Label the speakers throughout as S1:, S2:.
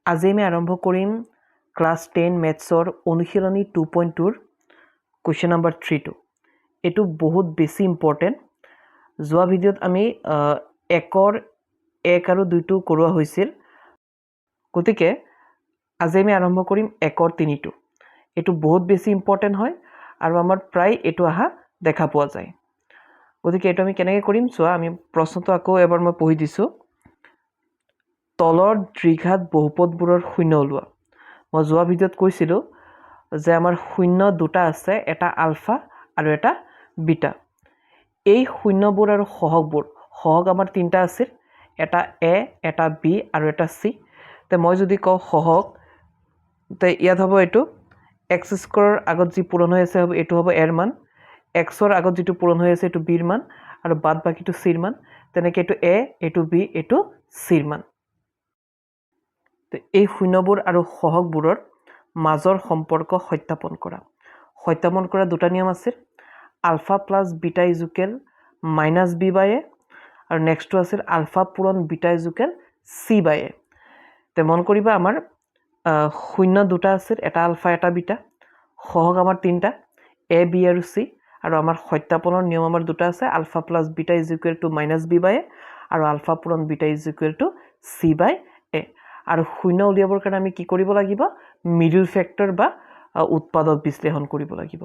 S1: আজি আমি আৰম্ভ কৰিম ক্লাছ 10 মেথছৰ অনুশীলনী 2.2ৰ কুৱেশ্যন নম্বৰ 3টো। এইটো বহুত বেছি ইম্পৰ্টেণ্ট। যোৱা ভিডিঅ'ত আমি একৰ 1 আৰু 2টো কৰোৱা হৈছিল, গতিকে আজি আমি আৰম্ভ কৰিম একৰ 3টো। এইটো বহুত বেছি ইম্পৰ্টেণ্ট হয় আৰু আমাৰ প্ৰায় এইটো অহা দেখা পোৱা যায়। গতিকে এইটো আমি কেনেকৈ কৰিম চোৱা, আমি প্ৰশ্নটো আকৌ এবাৰ মই পঢ়ি দিছোঁ। তলৰ দ্বিঘাত বহুপদবোৰৰ শূন্য ওলোৱা। মই যোৱা ভিডিঅ'ত কৈছিলোঁ যে আমাৰ শূন্য দুটা আছে, এটা আলফা আৰু এটা বিটা। এই শূন্যবোৰ আৰু সহগ আমাৰ তিনিটা আছিল, এটা এ, এটা বি আৰু এটা চি। তে মই যদি কওঁ সহগ, তে ইয়াত হ'ব এইটো এক্স স্কোৱাৰৰ আগত যি পূৰণ হৈ আছে এইটো হ'ব এৰ মান, এক্সৰ আগত যিটো পূৰণ হৈ আছে এইটো বিৰ মান আৰু বাদ বাকীটো চিৰ মান। তেনেকৈ এইটো এ, এইটো বি, এইটো চিৰ মান। এই শূন্যবোৰ আৰু সহগবোৰৰ মাজৰ সম্পৰ্ক সত্যাপন কৰা। সত্যাপন কৰা দুটা নিয়ম আছিল, alpha plus beta equal minus B by A, আৰু নেক্সটটো আছিল আলফা পূৰণ beta equal C by A. তে মন কৰিবা আমাৰ শূন্য দুটা আছিল, এটা আলফা এটা বিটা, সহগ আমাৰ তিনিটা এ বি আৰু চি, আৰু আমাৰ সত্যাপনৰ নিয়ম আমাৰ দুটা আছে, alpha plus beta equal two minus B by A আৰু আলফা পূৰণ beta equal two C by A. আৰু শূন্য উলিয়াবৰ কাৰণে আমি কি কৰিব লাগিব, মিডল ফেক্টৰ বা উৎপাদক বিশ্লেষণ কৰিব লাগিব।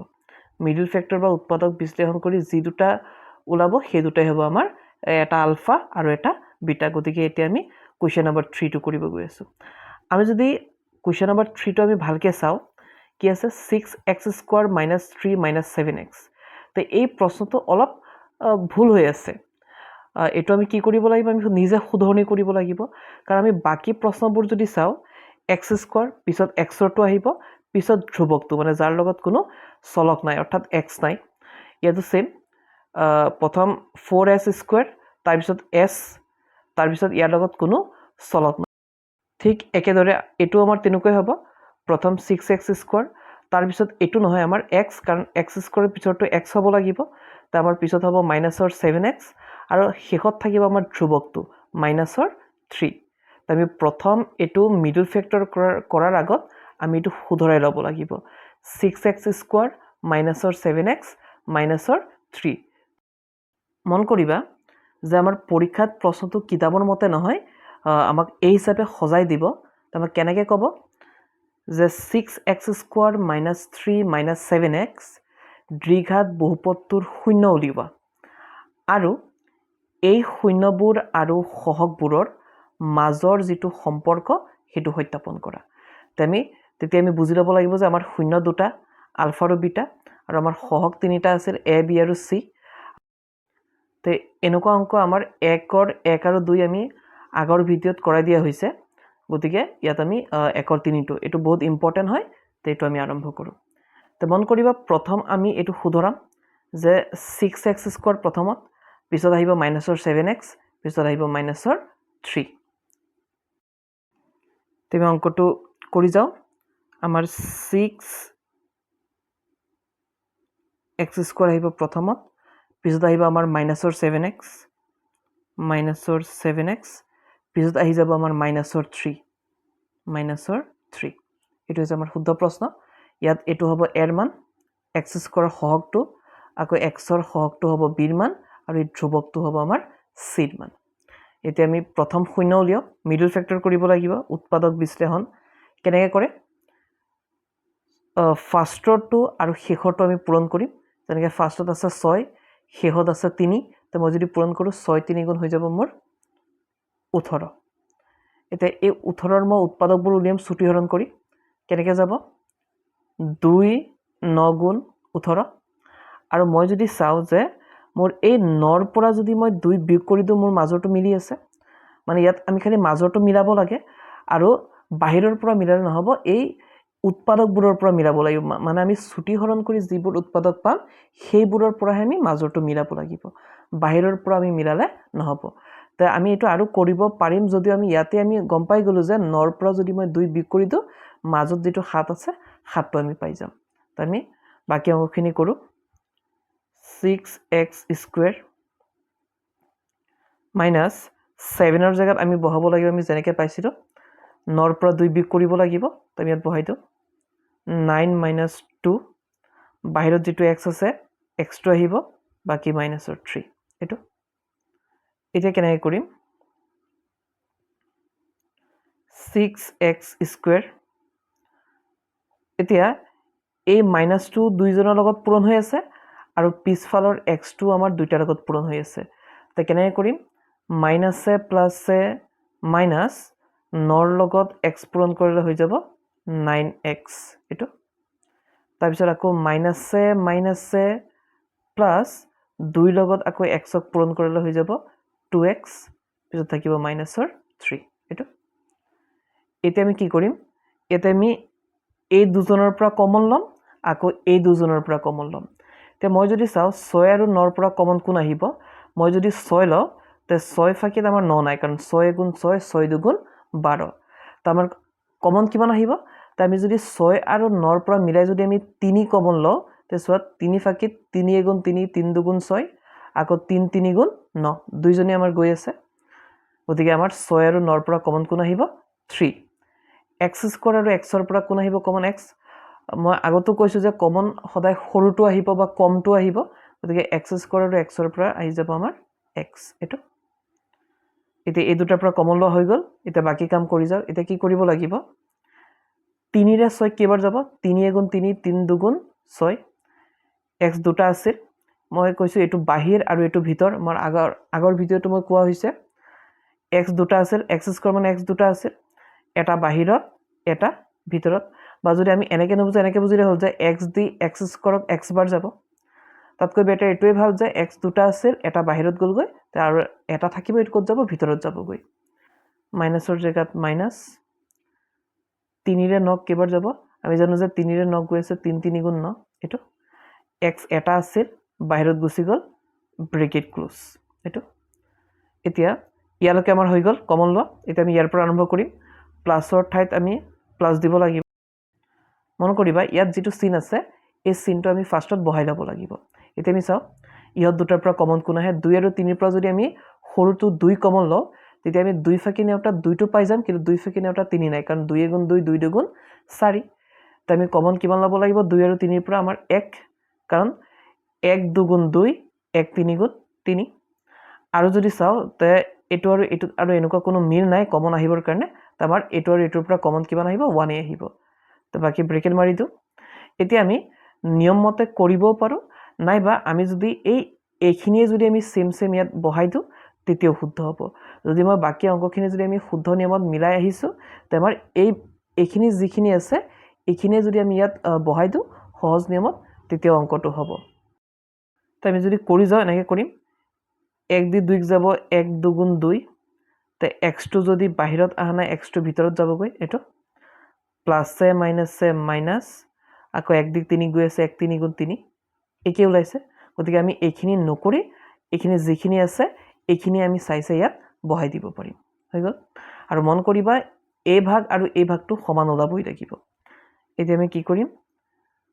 S1: মিডল ফেক্টৰ বা উৎপাদক বিশ্লেষণ কৰি যি দুটা ওলাব সেই দুটাই হ'ব আমাৰ এটা আলফা আৰু এটা বিটা। গতিকে এতিয়া আমি কুৱেশ্যন নম্বৰ 3টো কৰিব গৈ আছোঁ। আমি যদি কুৱেশ্যন নম্বৰ 3টো আমি ভালকৈ চাওঁ, কি আছে 6x square minus 3 minus 7x। তো এই প্ৰশ্নটো অলপ ভুল হৈ আছে। এইটো আমি কি কৰিব লাগিব, আমি নিজে শুধৰণি কৰিব লাগিব। কাৰণ আমি বাকী প্ৰশ্নবোৰ যদি চাওঁ, এক্স স্কোৱাৰ পিছত এক্সৰটো আহিব, পিছত ধ্ৰুৱকটো মানে যাৰ লগত কোনো চলক নাই অৰ্থাৎ এক্স নাই। ইয়াতো ছেইম, প্ৰথম 4s স্কোৱাৰ, তাৰপিছত এছ, তাৰপিছত ইয়াৰ লগত কোনো চলক নাই। ঠিক একেদৰে এইটো আমাৰ তেনেকুৱাই হ'ব, প্ৰথম 6x স্কোৱাৰ, তাৰপিছত এইটো নহয় আমাৰ এক্স, কাৰণ এক্স স্কোৱাৰৰ পিছতটো এক্স হ'ব লাগিব। তাৰ আমাৰ পিছত হ'ব মাইনাছৰ 7x আৰু শেষত থাকিব আমাৰ ধ্ৰুৱকটো মাইনাছৰ 3। আমি প্ৰথম এইটো মিডল ফেক্টৰ কৰাৰ আগত আমি এইটো শুধৰাই ল'ব লাগিব, 6x স্কোৱাৰ মাইনাছৰ 7x মাইনাছৰ 3। মন কৰিবা যে আমাৰ পৰীক্ষাত প্ৰশ্নটো কিতাপৰ মতে নহয়, আমাক এই হিচাপে সজাই দিব। আমাক কেনেকৈ ক'ব যে 6x square minus 3 minus 7x দ্বিঘাত বহুপদটোৰ শূন্য উলিওৱা আৰু এই শূন্যবোৰ আৰু সহগবোৰৰ মাজৰ যিটো সম্পৰ্ক সেইটো সত্যাপন কৰা। তেতিয়া আমি বুজি ল'ব লাগিব যে আমাৰ শূন্য দুটা আলফা আৰু বিটা আৰু আমাৰ সহগ তিনিটা আছিল এ বি আৰু চি। তো এনেকুৱা অংক আমাৰ 1 আৰু 2 আমি আগৰ ভিডিঅ'ত কৰাই দিয়া হৈছে। গতিকে ইয়াত আমি একৰ 3টো এইটো বহুত ইম্পৰ্টেণ্ট হয়। তো এইটো আমি আৰম্ভ কৰোঁ। তো মন কৰিবা প্ৰথম আমি এইটো শুধৰাম যে 6x স্কোৱাৰ প্ৰথমত, পিছত আহিব মাইনাছৰ 7x, পিছত আহিব মাইনাছৰ 3। তুমি অংকটো কৰি যাওঁ। আমাৰ 6x স্কোৱাৰ আহিব প্ৰথমত, পিছত আহিব আমাৰ মাইনাছৰ 7x, পিছত আহি যাব আমাৰ মাইনাছৰ 3। এইটো হৈছে আমাৰ শুদ্ধ প্ৰশ্ন। ইয়াত এইটো হ'ব এৰ মান, এক্স স্কোৱাৰৰ সহগটো, আকৌ এক্সৰ সহগটো হ'ব বিৰ মান আৰু এই ধ্ৰুৱকটো হ'ব আমাৰ চিৰ মান। এতিয়া আমি প্ৰথম শূন্য উলিয়াওঁ, মিডল ফেক্টৰ কৰিব লাগিব, উৎপাদক বিশ্লেষণ কেনেকৈ কৰে, ফাৰ্ষ্টৰটো আৰু শেষৰটো আমি পূৰণ কৰিম। যেনেকৈ ফাৰ্ষ্টত আছে 6, শেষত আছে 3, তো মই যদি পূৰণ কৰোঁ 6 3 গুণ হৈ যাব মোৰ 18। এতিয়া এই 18ৰ মই উৎপাদকবোৰ উলিয়াম চুটিহৰণ কৰি। কেনেকৈ যাব, 2 9 গুণ 18। আৰু মই যদি চাওঁ যে মোৰ এই 9ৰ পৰা যদি মই 2 বিয়োগ কৰি দিওঁ, মোৰ মাজৰটো মিলি আছে। মানে ইয়াত আমি খালি মাজৰটো মিলাব লাগে আৰু বাহিৰৰ পৰা মিলালে নহ'ব, এই উৎপাদকবোৰৰ পৰা মিলাব লাগিব। মানে আমি চুটিহৰণ কৰি যিবোৰ উৎপাদক পাম সেইবোৰৰ পৰাহে আমি মাজৰটো মিলাব লাগিব, বাহিৰৰ পৰা আমি মিলালে নহ'ব। তো আমি এইটো আৰু কৰিব পাৰিম যদিও আমি ইয়াতে আমি গম পাই গ'লোঁ যে 9ৰ পৰা যদি মই 2 বিয়োগ কৰি দিওঁ, মাজত যিটো 7 আছে 7টো আমি পাই যাম। তো আমি বাকী অংকখিনি কৰোঁ। 6x স্কুৱেৰ মাইনাছ 7ৰ জেগাত আমি বহাব লাগিব আমি যেনেকৈ পাইছিলোঁ 9ৰ পৰা 2 বিয়োগ কৰিব লাগিব তো আমি ইয়াত বহাই দিওঁ 9 মাইনাছ 2 বাহিৰত যেটো x আছে x টো আহিব বাকি মাইনাছৰ 3 এটো এতিয়া কেনেকৈ কৰিম 6x স্কয়াৰ এতিয়া এই মাইনাছটো দুইজনৰ লগত পূৰণ হৈ আছে আৰু পিছফালৰ x টো আমাৰ দুইটাৰ লগত পূৰণ হৈ আছে তো কেনেকৈ কৰিম মাইনাছে প্লাছে মাইনাছ 9ৰ লগত x পূৰণ কৰিলে হৈ যাব 9x এটো তাৰপিছত আকৌ মাইনাছে মাইনাছে প্লাছ 2 লগত আকৌ x ক পূৰণ কৰিলে হৈ যাব 2x পিছত থাকিব মাইনাছৰ 3 এটো এতিয়া আমি কি কৰিম এতিয়া আমি এই দুজনৰ পৰা কমন লম আকৌ এই দুজনৰ পৰা কমন লম তে মই যদি চাও 6 আৰু 9ৰ পৰা কমন কোন আহিব মই যদি 6 লও তে 6 ফাকিত আমাৰ 9 নাই কাৰণ 6 গুণ 6 6 দুগুণ 12 তো আমাৰ কমন কিমান আহিব তে আমি যদি 6 আৰু 9ৰ পৰা মিলাই যদি আমি 3 কমন লও তে সোৱা 3 ফাকিত 3 গুণ 3 3 দুগুণ 6 আকৌ 3 3 গুণ 9 দুইজনে আমাৰ গৈ আছে গতিকে আমাৰ 6 আৰু 9ৰ পৰা কমন কোন আহিব 3 x স্কয়াৰ আৰু x ৰ পৰা কোন আহিব কমন x মই আগতো কৈছো যে কমন সদায় সৰুটো আহিব বা কমটো আহিব গতিকে x স্কয়াৰ আৰু x ৰ পৰা আহি যাব আমাৰ x এটো এতিয়া এই দুটাৰ পৰা কমন লোৱা হৈ গল এতিয়া বাকি কাম কৰি যাও এতিয়া কি কৰিব লাগিব 3 ৰে 6 কেবাৰ যাব 3 গুণ 3 3 দুগুণ 6 x দুটা আছে মই কৈছো এটো বাহিৰ আৰু এটো ভিতৰ মোৰ আগৰ ভিডিওটো মই কোৱা হৈছে x দুটা আছে x স্কয়াৰ মানে x দুটা আছে এটা বাহিৰত এটা ভিতৰত বা যদি আমি এনেকে নবুজো এনেকে বুজিলে হল যে x দি x স্কয়াৰক x বাৰ যাব তাতকৈ বেটাৰ এটোই ভাল যে x দুটা আছে এটা বাহিৰত গলগৈ আৰু এটা থাকিব এটো কত যাব ভিতৰত যাবগৈ মাইনাসৰ জায়গাত মাইনাস 3 ৰে 9 কেবাৰ যাব আমি জানো যে 3 ৰে 9 গৈ আছে 3 3 গুণ 9 এটো x এটা আছে বাহিৰত গুছি গল ব্ৰেকেট ক্লোজ এটো এতিয়া ইয়ালৈকে আমাৰ হৈ গল কমন ল এতিয়া আমি ইয়াৰ পৰা আৰম্ভ কৰিম প্লাসৰ ঠাইত আমি প্লাস দিব লাগিব মন কৰিবা ইয়াত যেটো চিন আছে এই চিনটো আমি ফাৰ্ষ্টত বহাই লব লাগিব এতিয়া আমি চাও ইহত দুটাৰ পৰা কমন কোন আহে 2 আৰু 3 ৰ পৰা যদি আমি সৰুটো 2 কমন লও তেতিয়া আমি 2 ফাকি নেউটা 2 টো পাই যাম কিন্তু 2 ফাকি নেউটা 3 নাই কাৰণ 2 গুণ 2 2 দুগুণ 4 তো আমি কমন কিমান লব লাগিব 2 আৰু 3 ৰ পৰা আমাৰ 1 কাৰণ 1 দুগুণ 2 1 3 গুণ 3 আৰু যদি চাও তে এটো আৰু এনেকুৱা কোনো মিল নাই কমন আহিবৰ কাৰণে তো আমাৰ এটো আৰু এটোৰ পৰা কমন কিমান আহিব 1 এ আহিব তো বাকি ব্ৰেকেট মাৰি দিও এতিয়া আমি নিয়ম মতে কৰিবও পাৰো নাইবা আমি যদি এইখিনিয়ে যদি আমি সেম ইয়াত বহাই দিও তেতিয়াও শুদ্ধ হ'ব যদি মই বাকি অংকখিনি যদি আমি শুদ্ধ নিয়মত মিলাই আহিছো তে আমাৰ এইখিনি যিখিনি আছে এইখিনিয়ে যদি আমি ইয়াত বহাই দিও সহজ নিয়মত তেতিয়া অংকটো হ'ব তো আমি যদি কৰি যাও এনেকৈ কৰিম 1 দি 2 যাব 1 দুগুণ 2 তে x টো যদি বাহিৰত আহা নাই x টো ভিতৰত যাবগৈ এটো প্লাসে মাইনাসে মাইনাস আকৌ 1 দি 3 গৈ আছে 1 3 গুণ 3 একে ওলাইছে গতিকে আমি এইখিনি নকৰি এইখিনি যিখিনি আছে এইখিনি আমি চাইছে ইয়াত বহাই দিব পাৰিম হৈ গল আৰু মন কৰিবা এই ভাগ আৰু এই ভাগটো সমান ওলাবই লাগিব এতিয়া আমি কি কৰিম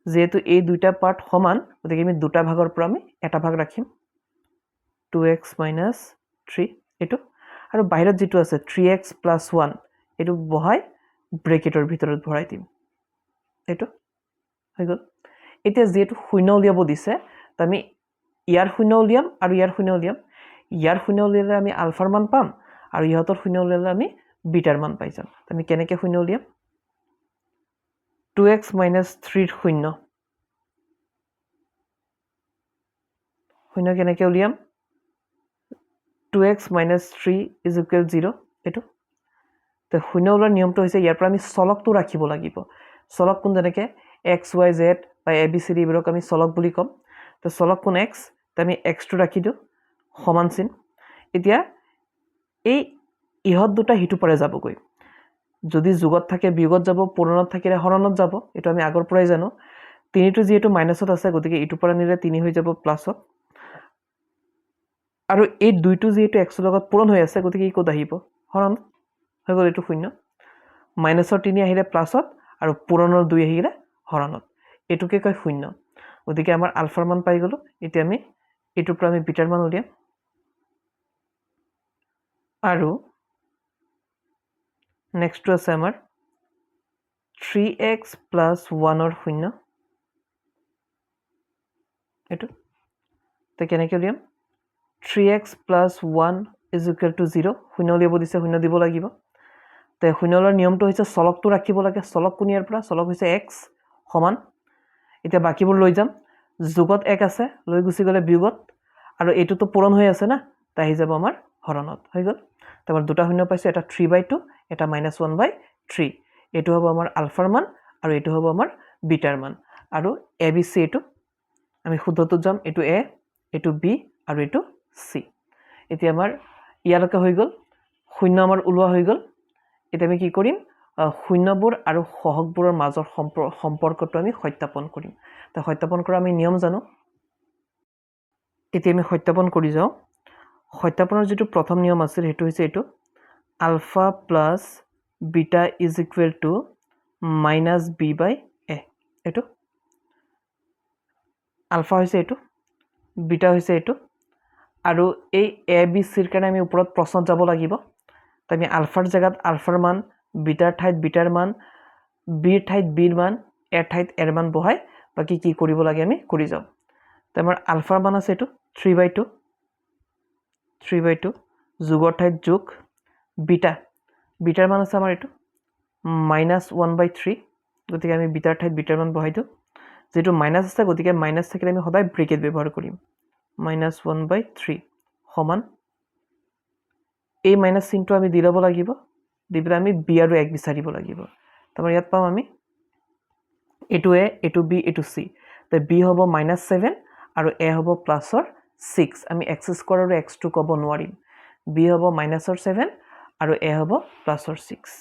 S1: যেহেতু এই দুইটা পাৰ্ট সমান গতিকে আমি দুটা ভাগৰ পৰা আমি এটা ভাগ ৰাখিম 2x - 3 এটো আৰু বাহিৰত যেটো আছে 3x + 1 এটো বহাই ব্ৰেকেটৰ ভিতৰত ভৰাই দিম এটো হৈ গল এতিয়া যেটো শূন্য উলিয়াব দিছে তো আমি ইয়াৰ শূন্য উলিয়াম আৰু ইয়াৰ শূন্য উলিয়াম ইয়াৰ শূন্য উলিয়ালে আমি আলফাৰ মান পাম আৰু ইহতৰ শূন্য উলিয়ালে আমি বিটাৰ মান পাই যাম আমি কেনেকৈ শূন্য উলিয়াম 2x - 3 ৰ শূন্য শূন্য কেনেকৈ উলিয়াম 2x - 3 = 0 এটো তো শূন্য উলিয়াৰ নিয়মটো হৈছে ইয়াৰ পৰা আমি চলকটো ৰাখিব লাগিব চলক কোন যেনেকৈ x y z বা a b c d বোৰক আমি চলক বুলি কম তো চলক কোন x তো আমি x টো ৰাখি দিও সমান চিন এতিয়া এই ইহত দুটা হিটো পাৰে যাবগৈ যদি যোগত থাকে বিয়োগত যাব পূৰণত থাকিলে হৰণত যাব এটো আমি আগৰ পৰাই জানো 3 টো যেটো মাইনাসত আছে গতিকে ইটো পৰা নিলে 3 হৈ যাব প্লাসত আৰু এই দুইটো যেটো x ৰ লগত পূৰণ হৈ আছে গতিকে ই ক'ত আহিব হৰণ হৈ গল এটো শূন্য মাইনাসৰ 3 আহিলে প্লাসত আৰু পূৰণৰ 2 আহিলে হৰণত এটোকে কয় শূন্য গতিকে আমাৰ আলফাৰ মান পাই গলো এতিয়া আমি এটোৰ পৰা আমি বিটাৰ মান উলিয়াম আৰু নেক্সটটো আছে আমাৰ 3x প্লাছ 1ৰ শূন্য এইটো তো কেনেকৈ উলিয়াম 3x plus 1 is equal two 0 শূন্য উলিয়াব দিছে শূন্য দিব লাগিব তো শূন্য উলিওৱাৰ নিয়মটো হৈছে চলকটো ৰাখিব লাগে চলক কোন ইয়াৰ পৰা চলক হৈছে x সমান এতিয়া বাকীবোৰ লৈ যাম যোগত 1 আছে লৈ গুচি গ'লে বিয়োগত আৰু এইটোতো পূৰণ হৈ আছে না তা আহি যাব আমাৰ হৰণত হৈ গ'ল তো আমাৰ দুটা শূন্য পাইছোঁ এটা 3/2 এটা -1/3 এইটো হ'ব আমাৰ আলফাৰ মান আৰু এইটো হ'ব আমাৰ বিটাৰ মান আৰু এ বি চি এইটো আমি শুদ্ধটোত যাম এইটো এ এইটো বি আৰু এইটো চি এতিয়া আমাৰ ইয়ালৈকে হৈ গ'ল শূন্য আমাৰ ওলোৱা হৈ গ'ল এতিয়া আমি কি কৰিম শূন্যবোৰ আৰু সহগবোৰৰ মাজৰ সম্পৰ্কটো আমি সত্যাপন কৰিম তো সত্যাপন কৰা আমি নিয়ম জানো এতিয়া আমি সত্যাপন কৰি যাওঁ সত্যাপনৰ যিটো প্ৰথম নিয়ম আছিল সেইটো হৈছে এইটো alpha plus beta is equal to -b/a এইটো আলফা হৈছে এইটো বিটা হৈছে এইটো আৰু এই এ বি চিৰ কাৰণে আমি ওপৰত প্ৰশ্নত যাব লাগিব তো আমি আলফাৰ জেগাত আলফাৰ মান বিটাৰ ঠাইত বিটাৰ মান বিৰ ঠাইত বিৰ মান এৰ ঠাইত এৰ মান বহাই বাকি কি কৰিব লাগে আমি কৰি যাওঁ তো আমাৰ আলফাৰ মান আছে এইটো 3/2 যোগৰ ঠাইত যোগ বিটাৰ মান আছে আমাৰ এইটো -1/3 গতিকে আমি বিটাৰ ঠাইত বিটাৰ মান বহাই দিওঁ যেটো মাইনাস আছে গতিকে মাইনাস থাকিলে আমি সদায় ব্ৰেকেট ব্যৱহাৰ কৰিম -1/3 সমান এই মাইনাস চিনটো আমি দি ল'ব লাগিব দি পেলাই আমি বি আৰু এক বিচাৰিব লাগিব তাৰ ইয়াত পাম আমি এইটো এ এইটো বি এইটো চি তো বি হ'ব -7 আৰু এ হ'ব +6 আমি x² আৰু x2 ক'ব নোৱাৰিম বি হ'ব -7 আৰু এ হ'ব +6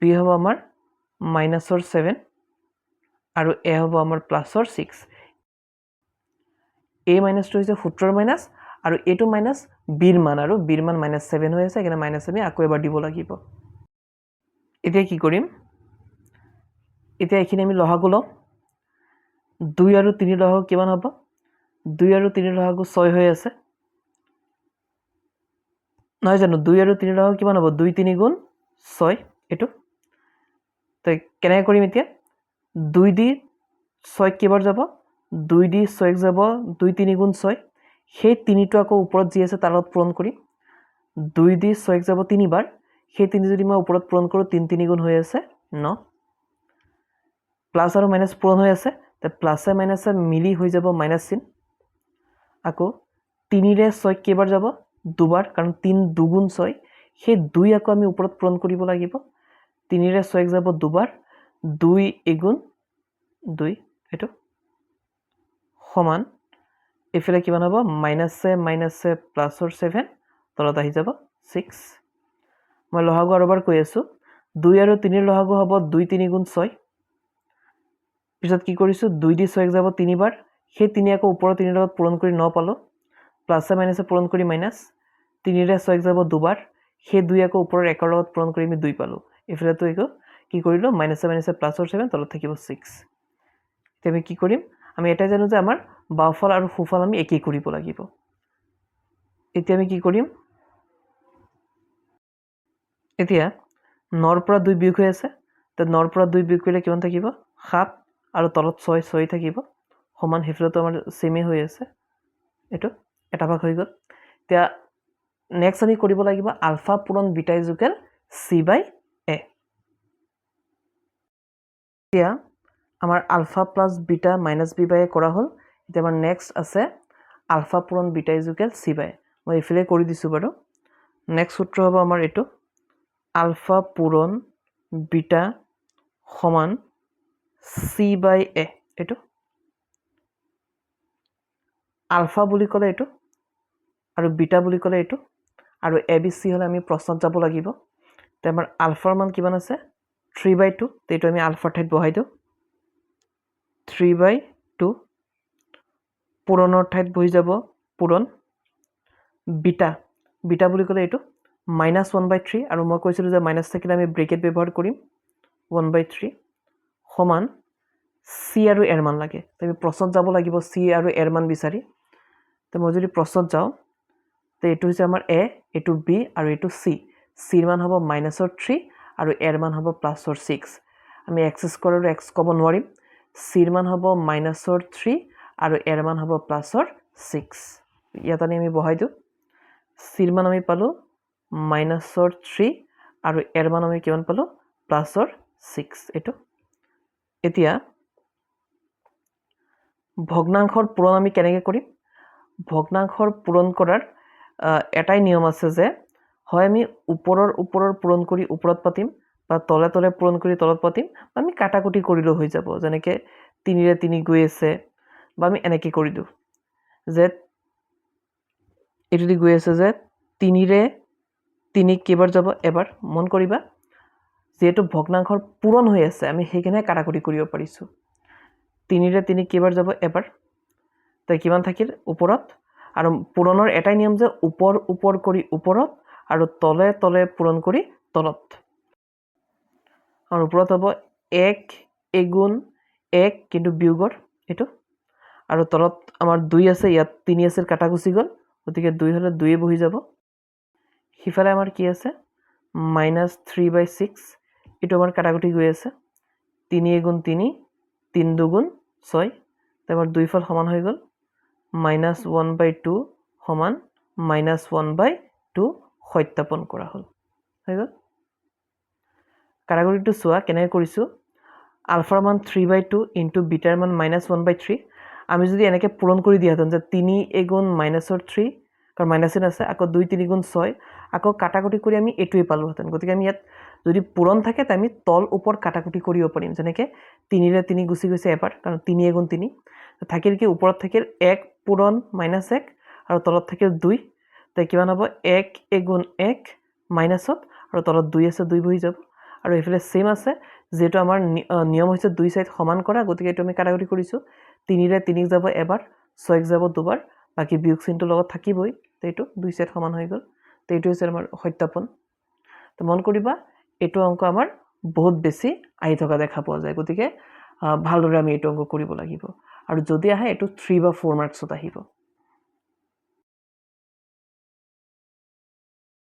S1: বি হ'ব আমাৰ -7 আৰু এ হ'ব আমাৰ +6 এ মাইনাসটো হৈছে সূত্ৰৰ মাইনাস আৰু এইটো মাইনাস বিৰ মান আৰু বিৰ মান -7 হৈ আছে এখানে মাইনাস আমি আকৌ এবাৰ দিব লাগিব এতিয়া কি কৰিম এতিয়া এখিনি আমি লহাগু লওঁ 2 আৰু 3 লহাগু কিমান হ'ব 2 আৰু 3 লহাগু 6 হৈ আছে নহয় জানো 2 আৰু 3 লহাগু কিমান হ'ব 2 3 গুণ 6 এটো তো কেনেকৈ কৰিম এতিয়া 2 দি 6 কেইবাৰ যাব 2 দি 6 যাব 2 3 গুণ 6 সেই 3টো আকৌ ওপৰত যি আছে তাৰ লগত পূৰণ কৰিম 2 দি 6 যাব 3 বাৰ সেই 3 যদি মই ওপৰত পূৰণ কৰোঁ 3 3 গুণ হৈ আছে 9 প্লাস আৰু মাইনাস পূৰণ হৈ আছে তো প্লাসে মাইনাসে মিলি হৈ যাব মাইনাস চিন আকৌ 3 ৰে 6 কেইবাৰ যাব দুবাৰ কাৰণ 3 2 গুণ 6 সেই 2 আকৌ আমি ওপৰত পূৰণ কৰিব লাগিব 3 ৰে 6 যাব দুবাৰ 2 এগুণ 2 এটো সমান এফালে কিমান হ'ব মাইনাসে প্লাসৰ 7 তলত আহি যাব 6 মই লহাগু আৰু এবাৰ কৈ আছো 2 আৰু 3 লহাগু হ'ব 2 3 গুণ 6 পিছত কি কৰিছো 2 দি 6 যাব 3 বাৰ সেই 3 আকৌ ওপৰৰ 3 লগত পূৰণ কৰি 9 পালো প্লাসে মাইনাসে পূৰণ কৰি মাইনাস 3 ৰে 6 যাব দুবাৰ সেই 2 আকৌ ওপৰৰ 1 লগত পূৰণ কৰি আমি 2 পালো এফালে তো একো কি কৰিলো মাইনাসে প্লাসৰ 7 তলত থাকিব 6 এতিয়া আমি কি কৰিম আমি এটাই জানো যে আমাৰ বাওফল আৰু সোফল আমি একেই কৰিব লাগিব এতিয়া আমি কি কৰিম এতিয়া 9 ৰ পৰা 2 বিয়োগ হৈ আছে তো 9 ৰ পৰা 2 বিয়োগ কৰিলে কিমান থাকিব 7 আৰু তলত 6 থাকিব সমান হেফলটো আমাৰ সেমে হৈ আছে এটো এটা ভাগ হৈ গ'ল এতিয়া নেক্সট আমি কৰিব লাগিব আলফা পূৰণ বিটা ইকুৱেল c/a এতিয়া আমাৰ ULFA plus beta minus b/a কৰা হল এতিয়া আমাৰ নেক্সট আছে আলফা পূৰণ বিটা ইকুৱেল c/a মই ইফালে কৰি দিছো বাৰু নেক্সট সূত্ৰ হ'ব আমাৰ এটো আলফা পূৰণ বিটা সমান c/a এটো আলফা বুলি ক'লে এটো আৰু বিটা বুলি ক'লে এটো আৰু এ বি চি হলে আমি প্ৰশ্নত যাব লাগিব তে আমাৰ আলফাৰ মান কিমান আছে 3/2 তেটো আমি আলফাৰ ঠাইত বহাই দিও 3/2 পূৰণৰ ঠাইত বহি যাব পূৰণ বিটা বুলি ক'লে এটো -1/3 আৰু মই কৈছিলো যে মাইনাস থাকিলে আমি ব্ৰেকেট ব্যৱহাৰ কৰিম 1/3 সমান c আৰু এৰ মান লাগে আমি প্ৰশ্নত যাব লাগিব c আৰু এৰ মান বিচাৰি তো মই যদি প্ৰশ্নত যাওঁ তো এটো হৈছে আমাৰ a এটো b আৰু এটো c চিৰ মান হ'ব মাইনাছৰ 3 আৰু এৰ মান হ'ব প্লাছৰ 6 আমি এক্স স্কোৱাৰৰ এক্স ক'ব নোৱাৰিম চিৰ মান হ'ব মাইনাছৰ 3 আৰু এৰ মান হ'ব প্লাছৰ 6 ইয়াত আমি বহাই দিওঁ চিৰ মান আমি পালোঁ মাইনাছৰ 3 আৰু এৰ মান আমি কিমান পালোঁ প্লাছৰ 6 এইটো এতিয়া ভগ্নাংশৰ পূৰণ আমি কেনেকৈ কৰিম ভগ্নাংশৰ পূৰণ কৰাৰ এটাই নিয়ম আছে যে হয় আমি ওপৰৰ পূৰণ কৰি ওপৰত পাতিম বা তলে তলে পূৰণ কৰি তলত পাতিম বা আমি কাটাকুটি কৰিলেও হৈ যাব যেনেকৈ 3ৰে 3 গৈ আছে বা আমি এনেকৈ কৰি দিওঁ যে এইটো দি গৈ আছে যে 3ৰে 3 কেইবাৰ যাব এবাৰ মন কৰিবা যেহেতু ভগ্নাংশৰ পূৰণ হৈ আছে আমি সেইকাৰণে কাটাকুটি কৰিব পাৰিছোঁ 3ৰে 3 কেইবাৰ যাব এবাৰ তাই কিমান থাকিল ওপৰত আৰু পূৰণৰ এটাই নিয়ম যে ওপৰ কৰি ওপৰত আৰু তলে তলে পূৰণ কৰি তলত আৰু ওপৰত হ'ব 1 এগুণ 1 কিন্তু বিয়োগৰ এইটো আৰু তলত আমাৰ 2 আছে ইয়াত 3 আছিল কাটা গুচি গ'ল গতিকে 2 হ'লে 2 বহি যাব সিফালে আমাৰ কি আছে -3/6 এইটো আমাৰ কাটাকুটি গৈ আছে 3 এগুণ 3 3 দুগুণ 6 তো আমাৰ 2 ফাল সমান হৈ গ'ল -1/2 সমান -1/2 সত্যাপন কৰা হ'ল হৈ গ'ল কাটাকুটিটো চোৱা কেনেকৈ কৰিছোঁ আলফাৰ মান 3/2 ইনটু বিটাৰ মান -1/3 আমি যদি এনেকৈ পূৰণ কৰি দিয়াহেঁতেন যে 3 এগুণ মাইনাছৰ 3 কাৰণ মাইনাছ চিন আছে আকৌ 2 3 গুণ 6 আকৌ কাটাকুটি কৰি আমি এইটোৱে পালোহেঁতেন গতিকে আমি ইয়াত যদি পূৰণ থাকে আমি তল ওপৰ কাটাকুটি কৰিব পাৰিম যেনেকৈ 3ৰে 3 গুচি গৈছে এবাৰ কাৰণ 3 এগুণ 3 থাকিল কি ওপৰত থাকিল 1 পূৰণ -1 আৰু তলত থাকিল 2 তাই কিমান হ'ব 1 এগুণ 1 মাইনাছত আৰু তলত 2 আছে 2 বহি যাব আৰু এইফালে সেম আছে যেহেতু আমাৰ নিয়ম হৈছে 2 সাইড সমান কৰা গতিকে এইটো আমি কাটাকুটি কৰিছোঁ 3ৰে 3 যাব এবাৰ 6 যাব দুবাৰ বাকি বিয়োগ চিনটো লগত থাকিবই তো এইটো 2 সাইড সমান হৈ গ'ল তো এইটো হৈছে আমাৰ সত্যাপন তো মন কৰিবা এইটো অংক আমাৰ বহুত বেছি আহি থকা দেখা পোৱা যায় গতিকে ভালদৰে আমি এইটো অংক কৰিব লাগিব আৰু যদি আহে এইটো 3 বা 4 মাৰ্কছত আহিব